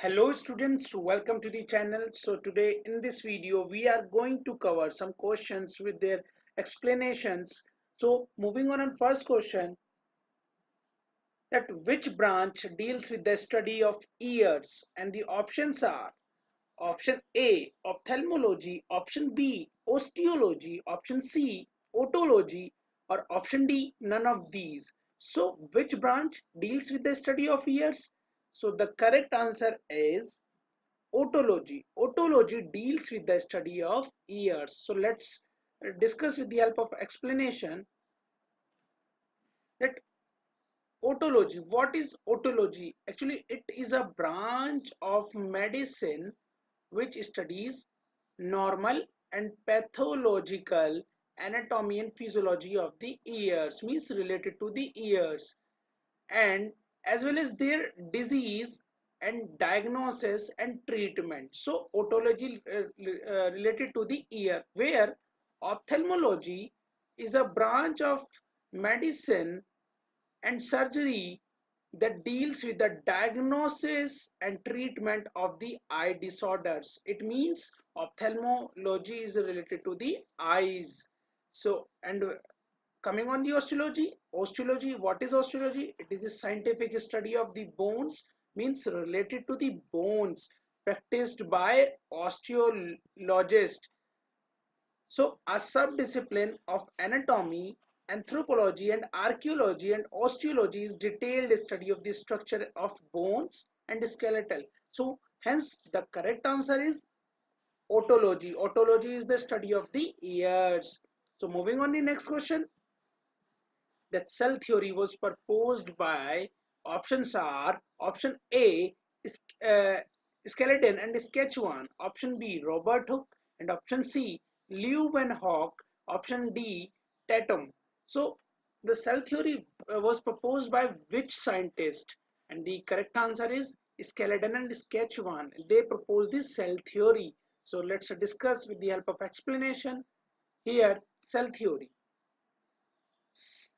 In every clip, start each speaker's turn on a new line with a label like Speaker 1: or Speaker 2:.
Speaker 1: Hello students, welcome to the channel. So today in this video we are going to cover some questions with their explanations. So moving on first question, that which branch deals with the study of ears, and the options are option A ophthalmology, option B osteology, option C otology, or option D none of these. So which branch deals with the study of ears? So the correct answer is otology. Otology deals with the study of ears. So let's discuss with the help of explanation that otology. What is otology? Actually, it is a branch of medicine which studies normal and pathological anatomy and physiology of the ears, means related to the ears, and as well as their disease and diagnosis and treatment. So otology related to the ear, where ophthalmology is a branch of medicine and surgery that deals with the diagnosis and treatment of the eye disorders. It means ophthalmology is related to the eyes. So, and coming on the osteology, what is osteology? It is a scientific study of the bones, means related to the bones, practiced by osteologists. So a subdiscipline of anatomy, anthropology, and archaeology and osteology is detailed study of the structure of bones and skeletal. So hence the correct answer is otology. Otology is the study of the ears. So moving on the next question, that cell theory was proposed by, options are option A is Skeleton and Saskatchewan, option B Robert Hooke, and option C Leeuwenhoek, option D Tatum. So the cell theory was proposed by which scientist? And the correct answer is Skeleton and Saskatchewan. They proposed the cell theory. So let's discuss with the help of explanation. Here, cell theory.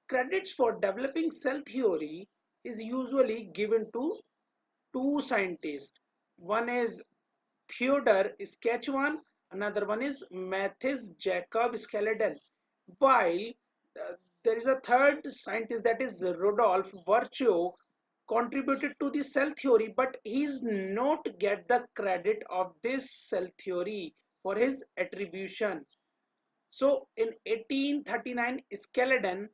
Speaker 1: Credits for developing cell theory is usually given to two scientists. One is Theodore Saskatchewan, another one is Matthias Jacob Skeleton. While uh, there is a third scientist, that is Rudolf Virchow, contributed to the cell theory, but he is not get the credit of this cell theory for his attribution. So in 1839, Skeleton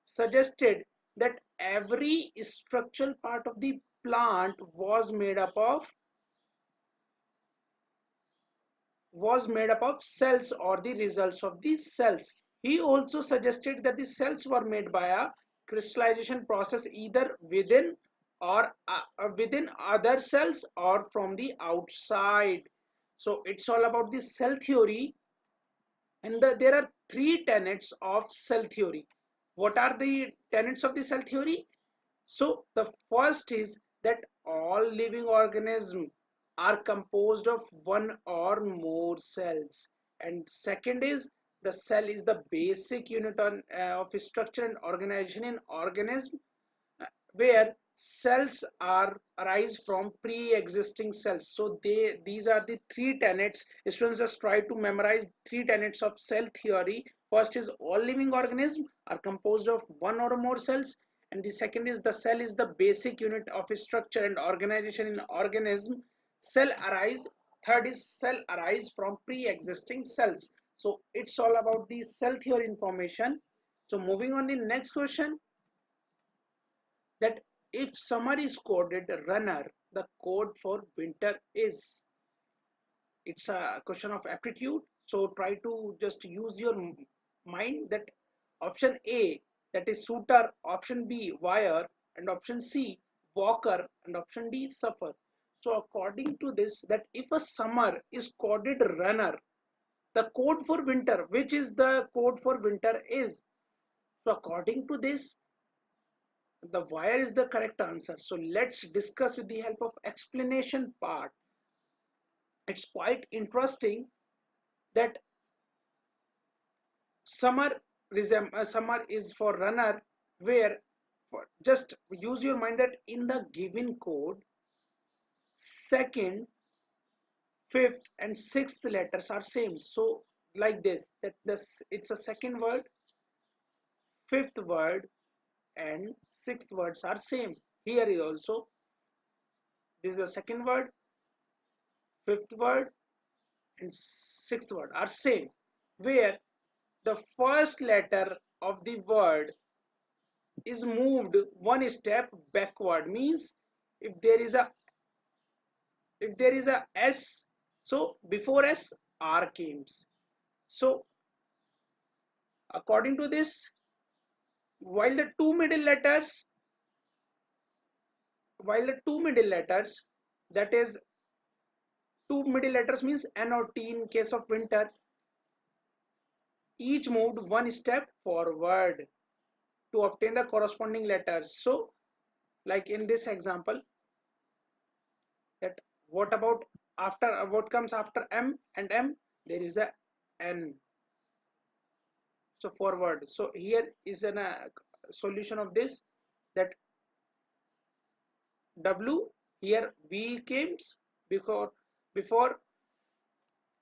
Speaker 1: suggested that every structural part of the plant was made up of cells, or the results of these cells. He also suggested that the cells were made by a crystallization process, either within other cells or from the outside. So it's all about the cell theory, and there are three tenets of cell theory. What are the tenets of the cell theory? So the first is that all living organisms are composed of one or more cells, and second is the cell is the basic unit of structure and organization in organism, where cells are arise from pre-existing cells. So these are the three tenets. Students just try to memorize three tenets of cell theory. First is all living organisms are composed of one or more cells, and the second is the cell is the basic unit of structure and organization in organism. Cell arise Third is cell arise from pre-existing cells. So it's all about the cell theory information. So moving on the next question, that if summer is coded runner, the code for winter is. It's a question of aptitude, so try to just use your mind. That option A, that is suitor, option B wire, and option C walker, and option D suffer. So according to this, that if a summer is coded runner, the code for winter, which is the code for winter is. So according to this, the wire is the correct answer. So let's discuss with the help of explanation part. It's quite interesting that summer is for runner, where just use your mind that in the given code, second, fifth and sixth letters are same. So like this, that this it's a second word, fifth word and sixth words are same. Here is also, this is the second word, fifth word and sixth word are same, where the first letter of the word is moved one step backward. Means if there is a s, so before s r comes. So according to this, while the two middle letters while the two middle letters, that is, two middle letters means n or t in case of winter, each moved one step forward to obtain the corresponding letters. So like in this example, that what about after, what comes after m and m, there is a n, so forward. So here is an solution of this, that w, here v comes, before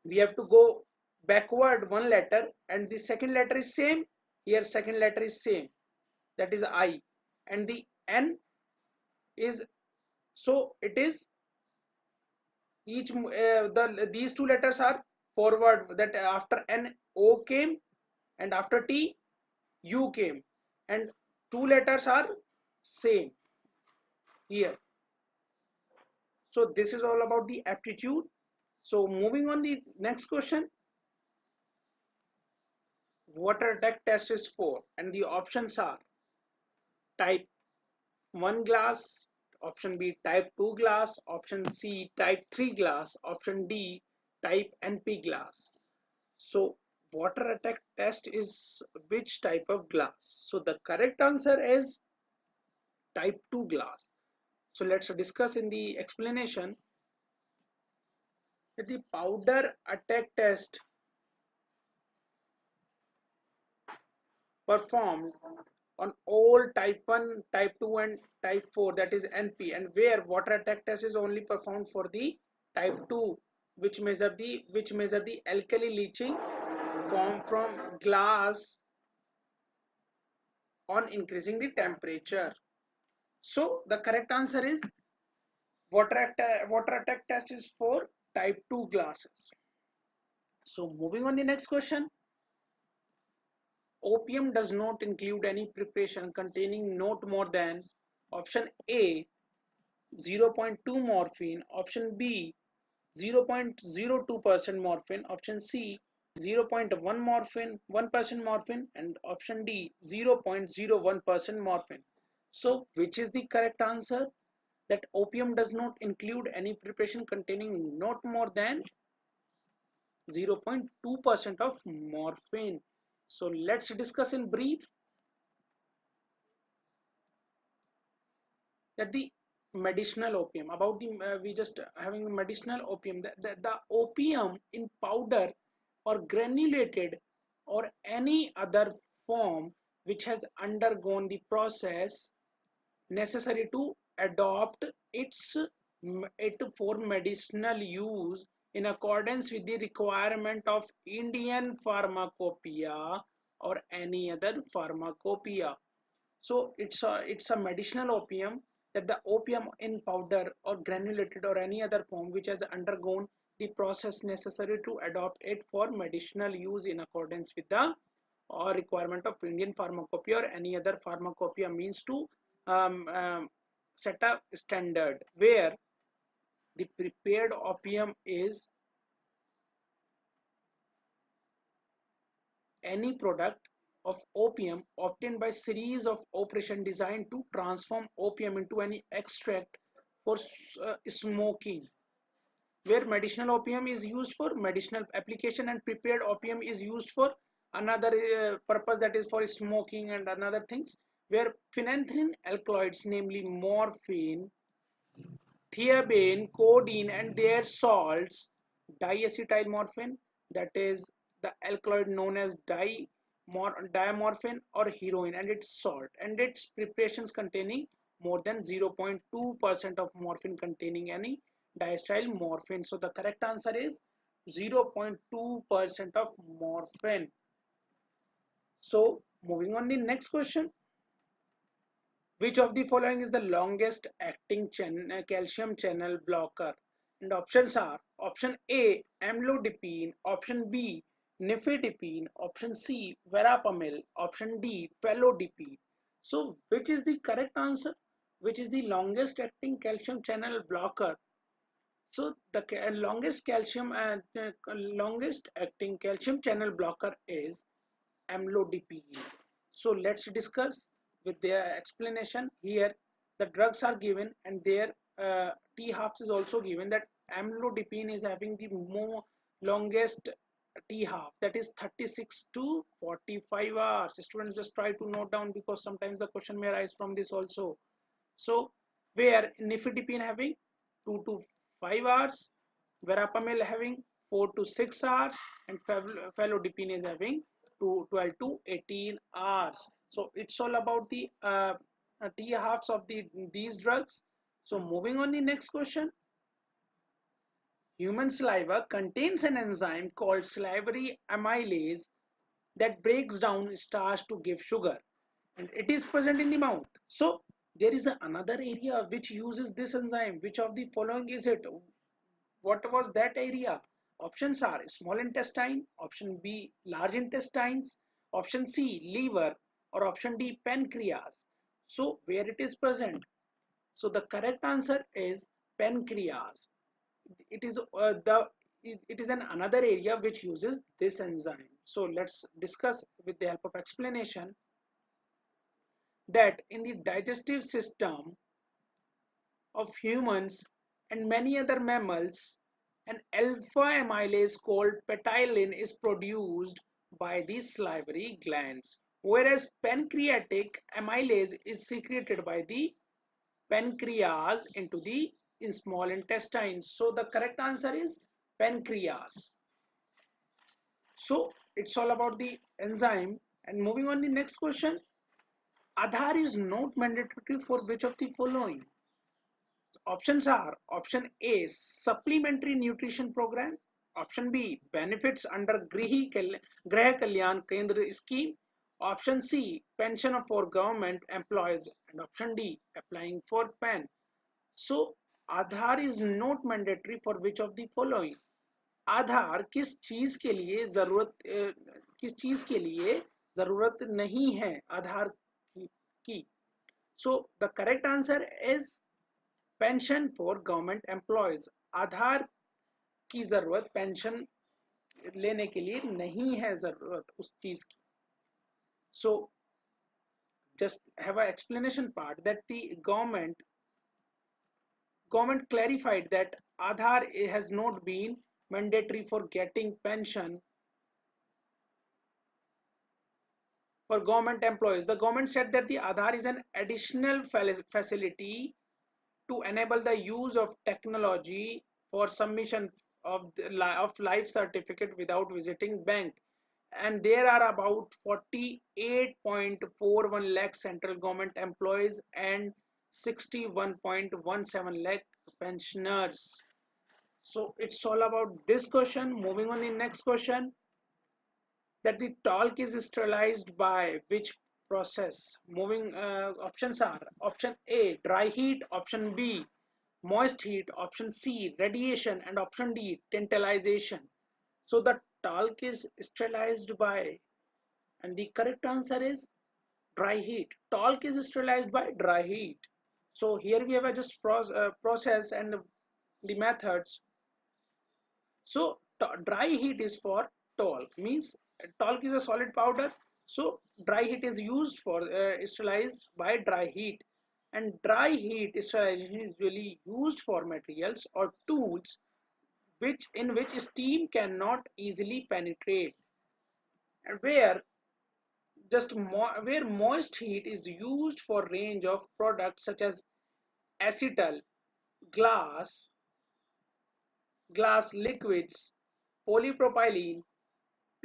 Speaker 1: we have to go backward one letter, and the second letter is same, here second letter is same, that is I, and the n is, so it is each these two letters are forward, that after n o came, and after t u came, and two letters are same here. So this is all about the aptitude. So moving on the next question, what a tech test is for, and the options are type 1 glass, option B type 2 glass, option C type 3 glass, option D type NP glass. So water attack test is which type of glass? So the correct answer is type 2 glass. So let's discuss in the explanation that the powder attack test performed on all type 1, type 2 and type 4, that is NP, and where water attack test is only performed for the type 2, which measure the alkali leaching form from glass on increasing the temperature. So the correct answer is water attack test is for type 2 glasses. So moving on the next question, opium does not include any preparation containing not more than option A 0.2 morphine, option B 0.02% morphine, option C 0.1 morphine, 1% morphine, and option D 0.01% morphine. So which is the correct answer? That opium does not include any preparation containing not more than 0.2% of morphine. So let's discuss in brief that the medicinal opium, about the we just having medicinal opium, the opium in powder or granulated or any other form which has undergone the process necessary to adopt it for medicinal use in accordance with the requirement of Indian pharmacopoeia or any other pharmacopoeia. So it's a medicinal opium, that the opium in powder or granulated or any other form which has undergone the process necessary to adopt it for medicinal use in accordance with the or requirement of Indian pharmacopoeia or any other pharmacopoeia, means to set a standard where the prepared opium is any product of opium obtained by series of operation designed to transform opium into any extract for smoking, where medicinal opium is used for medicinal application and prepared opium is used for another purpose, that is for smoking and another things, where phenanthrene alkaloids, namely morphine, theabaine, codeine and their salts, diacetylmorphine, that is the alkaloid known as diamorphine or heroin, and its salt and its preparations containing more than 0.2% of morphine containing any diacetylmorphine. So the correct answer is 0.2% of morphine. So moving on the next question. Which of the following is the longest acting calcium channel blocker? And options are option A amlodipine, option B nifedipine, option C verapamil, option D felodipine. So which is the correct answer? Which is the longest acting calcium channel blocker? So the longest acting calcium channel blocker is amlodipine. So let's discuss with their explanation. Here the drugs are given and their T halves is also given, that amlodipine is having the more longest T half, that is 36 to 45 hours. Students, just try to note down because sometimes the question may arise from this also. So where nifedipine having 2 to 5 hours, verapamil having 4 to 6 hours, and felodipine is having 12 to 18 hours. So it's all about the T halves of these drugs. So moving on the next question. Human saliva contains an enzyme called salivary amylase that breaks down starch to give sugar, and it is present in the mouth. So there is another area which uses this enzyme. Which of the following is it? What was that area? Options are small intestine, option B large intestines, option C liver, or option D pancreas. So where it is present? So the correct answer is pancreas. It is it is another area which uses this enzyme. So let's discuss with the help of explanation that in the digestive system of humans and many other mammals, an alpha amylase called ptyalin is produced by the salivary glands, whereas pancreatic amylase is secreted by the pancreas into the small intestines. So the correct answer is pancreas. So it's all about the enzyme. And moving on the next question. Aadhaar is not mandatory for which of the following? Options are option A supplementary nutrition program, option B benefits under Grah Kalyan Kendra scheme, option C pension for government employees, and option D applying for PAN. So Aadhaar is not mandatory for which of the following? आधार किस चीज के लिए जरूरत नहीं है आधार की? So the correct answer is pension for government employees. Aadhaar की जरूरत पेंशन लेने के लिए नहीं है जरूरत उस चीज की. सो just have an explanation part that the government clarified that Aadhaar has not been mandatory for getting pension for government employees. The government said that the Aadhaar is an additional facility to enable the use of technology for submission of life certificate without visiting bank. And there are about 48.41 lakh central government employees and 61.17 lakh pensioners. So it's all about this question. Moving on the next question, that the talc is sterilized by which process? Moving options are option A dry heat, option B moist heat, option C radiation, and option D tantalization. So the talc is sterilized by, and the correct answer is dry heat. Talc is sterilized by dry heat. So here we have a just process and the methods. So dry heat is for talc, means talc is a solid powder. So dry heat is used for sterilized by dry heat, and dry heat sterilization is usually used for materials or tools which steam cannot easily penetrate, and where moist heat is used for range of products such as acetal, glass, glass liquids, polypropylene,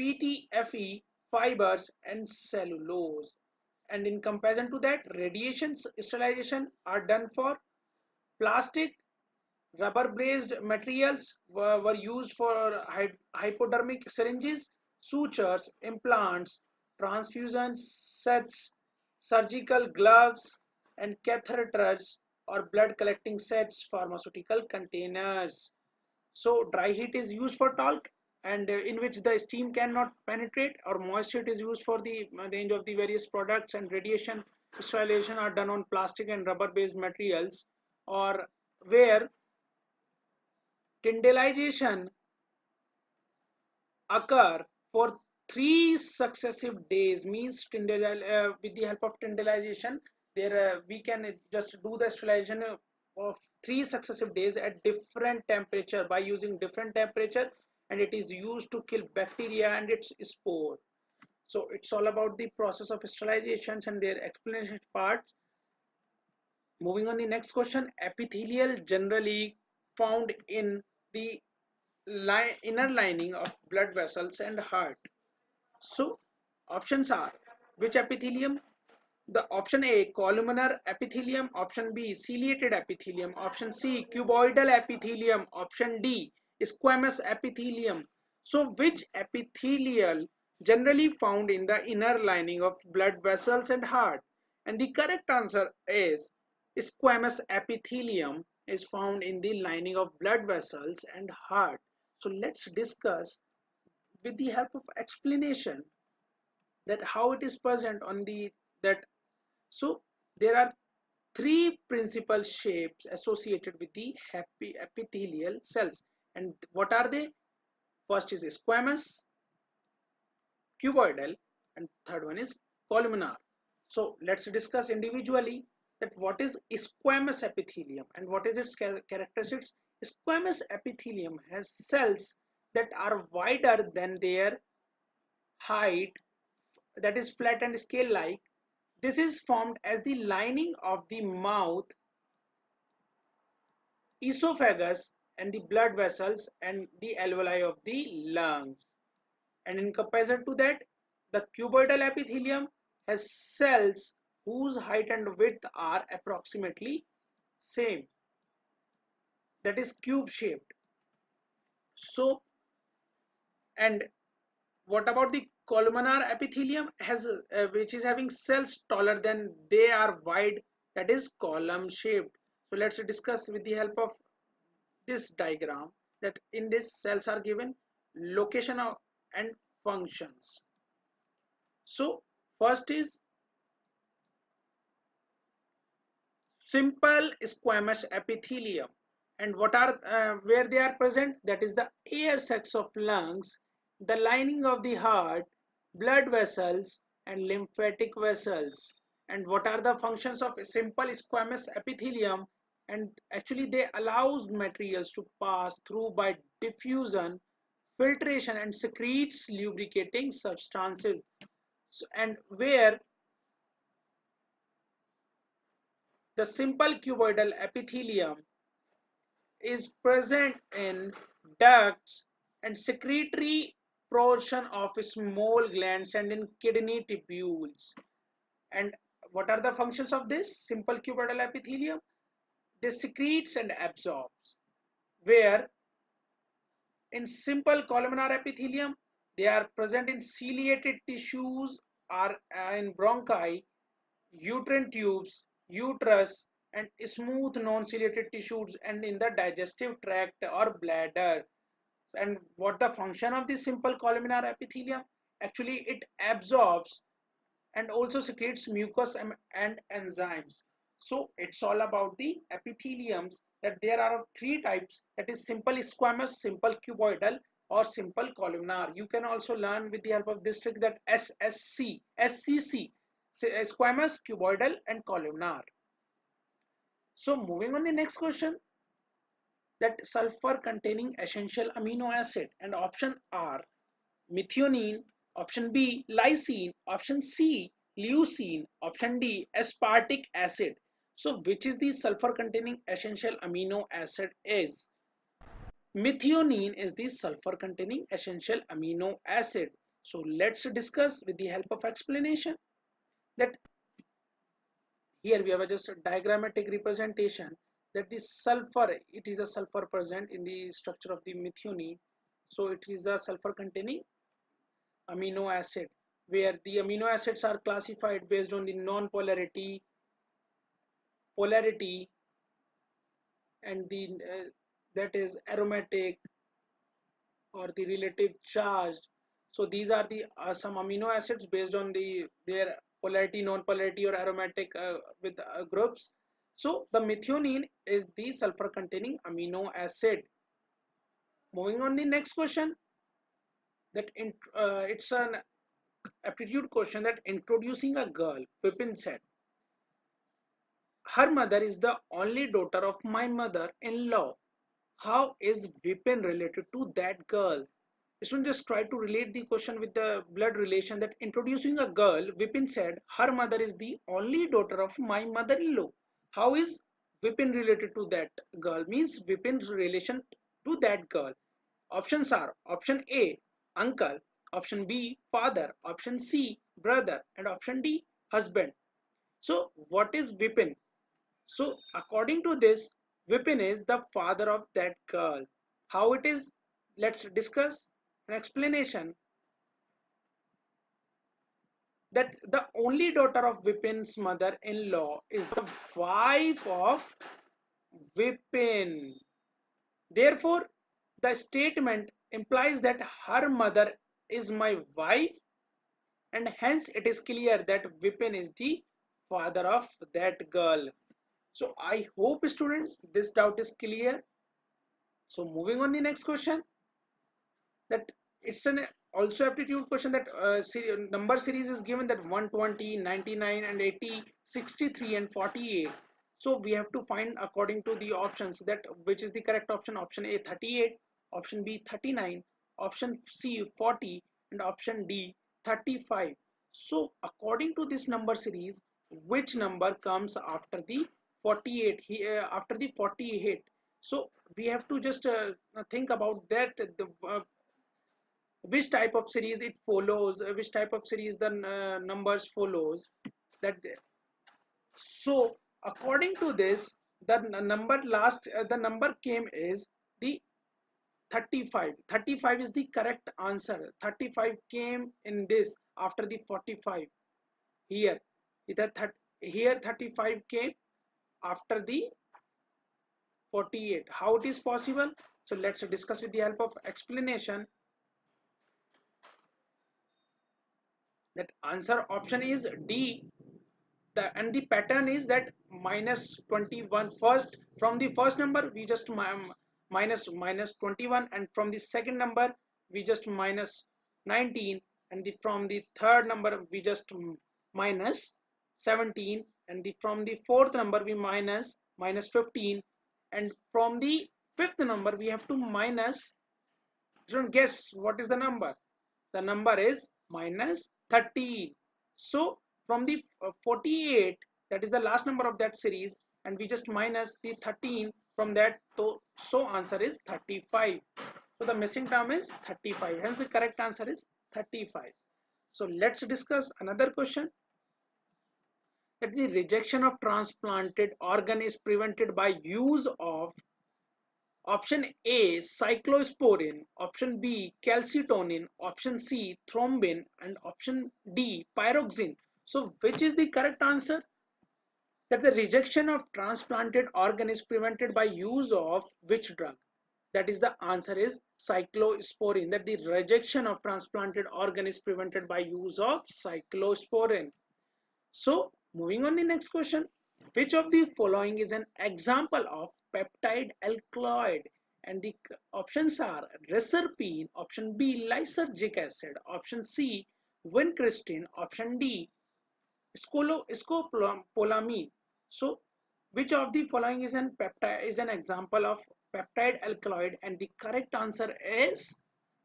Speaker 1: PTFE, fibers, and cellulose. And in comparison to that, radiation sterilization are done for plastic, Rubber based materials were used for hypodermic syringes, sutures, implants, transfusion sets, surgical gloves, and catheters or blood collecting sets, pharmaceutical containers. So dry heat is used for talc, and in which the steam cannot penetrate, or moist heat is used for the range of the various products, and radiation sterilization are done on plastic and rubber based materials, or where tyndallization occur for 3 successive days. Means with the help of tyndallization, there we can just do the sterilization of 3 successive days at different temperature by using different temperature, and it is used to kill bacteria and its spore. So it's all about the process of sterilizations and their explanation parts. Moving on the next question, epithelial generally found in the inner lining of blood vessels and heart. So options are, which epithelium? The option A, columnar epithelium, option B, ciliated epithelium, option C, cuboidal epithelium, option D, squamous epithelium. So which epithelial generally found in the inner lining of blood vessels and heart? And the correct answer is squamous epithelium is found in the lining of blood vessels and heart. So let's discuss with the help of explanation that how it is present on the that. So there are three principal shapes associated with the happy epithelial cells, and what are they? First is squamous, cuboidal, and third one is columnar. So let's discuss individually that what is squamous epithelium and what is its characteristics. Squamous epithelium has cells that are wider than their height, that is flat and scale like. This is formed as the lining of the mouth, esophagus, and the blood vessels and the alveoli of the lungs. And in comparison to that, the cuboidal epithelium has cells whose height and width are approximately same, that is cube shaped. So, and what about the columnar epithelium? Has which is having cells taller than they are wide, that is column shaped. So let's discuss with the help of this diagram that in this cells are given location of and functions. So first is simple squamous epithelium, and what are where they are present, that is the air sacs of lungs, the lining of the heart, blood vessels, and lymphatic vessels. And what are the functions of a simple squamous epithelium? And actually they allows materials to pass through by diffusion, filtration, and secretes lubricating substances. So, and where the simple cuboidal epithelium is present in ducts and secretory portion of small glands and in kidney tubules. And what are the functions of this simple cuboidal epithelium? This secretes and absorbs. Where in simple columnar epithelium, they are present in ciliated tissues, are in bronchi, uterine tubes, uterus, and smooth non-ciliated tissues, and in the digestive tract or bladder. And what the function of the simple columnar epithelium? Actually, it absorbs and also secretes mucus and enzymes. So it's all about the epitheliums, that there are three types, that is simple squamous, simple cuboidal, or simple columnar. You can also learn with the help of this trick that SSC, SCC, squamous, cuboidal, and columnar. So moving on the next question, that sulfur containing essential amino acid, and option are methionine, option B lysine, option C leucine, option D aspartic acid. So which is the sulfur containing essential amino acid is? Methionine is the sulfur containing essential amino acid. So let's discuss with the help of explanation that here we have just a diagrammatic representation that the sulfur, it is a sulfur present in the structure of the methionine. So it is a sulfur containing amino acid, where the amino acids are classified based on the non-polarity, polarity, and the that is aromatic or the relative charge. So these are the some amino acids based on their polarity, non-polarity, or aromatic with groups. So the methionine is the sulfur containing amino acid. Moving on the next question, that it's an aptitude question, that introducing a girl, Vipin said, her mother is the only daughter of my mother-in-law. How is Vipin related to that girl? Student, just try to relate the question with the blood relation, that introducing a girl, Vipin said, her mother is the only daughter of my mother-in-law. How is Vipin related to that girl? Means Vipin's relation to that girl. Options are option A, uncle, option B, father, option C, brother, and option D, husband. So what is Vipin? So according to this, Vipin is the father of that girl. How it is? Let's discuss an explanation, that the only daughter of Vipin's mother-in-law is the wife of Vipin. Therefore, the statement implies that her mother is my wife, and hence it is clear that Vipin is the father of that girl. So I hope, student, this doubt is clear. So moving on the next question, that it's an also aptitude question, that number series is given, that 120, 99, and 80, 63, and 48. So we have to find according to the options that which is the correct option. Option A 38, option B 39, option C 40, and option D 35. So according to this number series, which number comes after the 48 here, after the 48? So we have to just think about that, the which type of series it follows, which type of series the numbers follows, that. So according to this, the number last, the number came is the 35. 35 is the correct answer. 35 came in this after the 45. Here either here 35 came after the 48. How it is possible? So let's discuss with the help of explanation. That answer option is D. And the pattern is that minus 21 first, from the first number we just minus 21, and from the second number we just minus 19, and from the third number we just minus 17, and from the fourth number we minus 15, and from the fifth number we have to minus. Don't guess what is the number. The number is minus 13. So from the 48, that is the last number of that series, and we just minus the 13 from that, so answer is 35. So the missing term is 35, hence the correct answer is 35. So let's discuss another question, that the rejection of transplanted organ is prevented by use of option A cyclosporin, option B calcitonin, option C thrombin, and option D pyroxene. So which is the correct answer? That the rejection of transplanted organ is prevented by use of which drug? That is, the answer is cyclosporin, that the rejection of transplanted organ is prevented by use of cyclosporin. So moving on the next question, which of the following is an example of peptide alkaloid? And the options are reserpine, option B lysergic acid, option C vincristine, option D scopolamine. So which of the following is an peptide, is an example of peptide alkaloid? And the correct answer is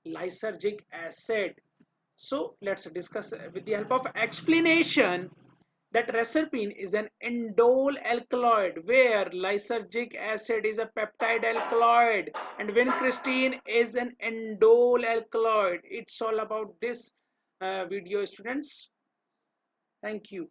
Speaker 1: lysergic acid. So let's discuss with the help of explanation, that reserpine is an indole alkaloid, where lysergic acid is a peptide alkaloid, and vincristine is an indole alkaloid. It's all about this video, students. Thank you.